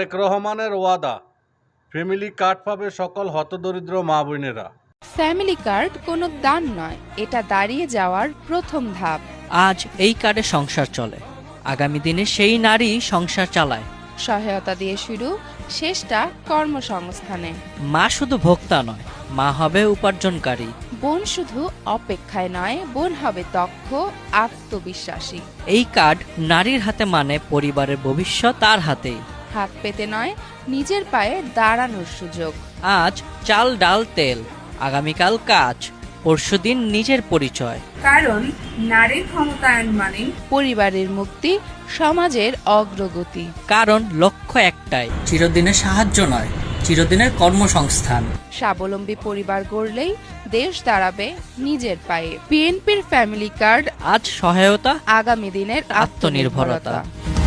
তারেক রহমানের ওয়াদা, family card পাবে সকল হতদরিদ্র মা বোনেরা। ফ্যামিলি কার্ড কোনো দান নয়, এটা দাঁড়িয়ে যাওয়ার প্রথম ধাপ। আজ এই কার্ডে সংসার চলে, আগামী দিনে সেই নারী সংসার চালায়। সহায়তা দিয়ে শুরু, শেষটা কর্মসংস্থানে। মা শুধু ভোক্তা নয়, মা হবে উপার্জনকারী। বোন শুধু অপেক্ষায় নয়, বোন হবে দক্ষ, আত্মবিশ্বাসী। এই কার্ড নারীর হাতে মানে পরিবারের ভবিষ্যৎ তার হাতেই। হাত পেতে নয়, নিজের পায়ে দাঁড়ানোর সুযোগ। আজ চাল ডাল তেল, আগামীকাল কাজ, পরশুদিন নিজের পরিচয়। কারণ নারীর ক্ষমতায়ন মানে পরিবারের মুক্তি, সমাজের অগ্রগতি। কারণ লক্ষ্য একটাই, চিরদিনের সাহায্য নয়, চিরদিনের কর্মসংস্থান। স্বাবলম্বী পরিবার গড়লেই দেশ দাঁড়াবে নিজের পায়ে। বিএনপির ফ্যামিলি কার্ড, আজ সহায়তা, আগামী দিনের আত্মনির্ভরতা। আত্মনির্ভরতা।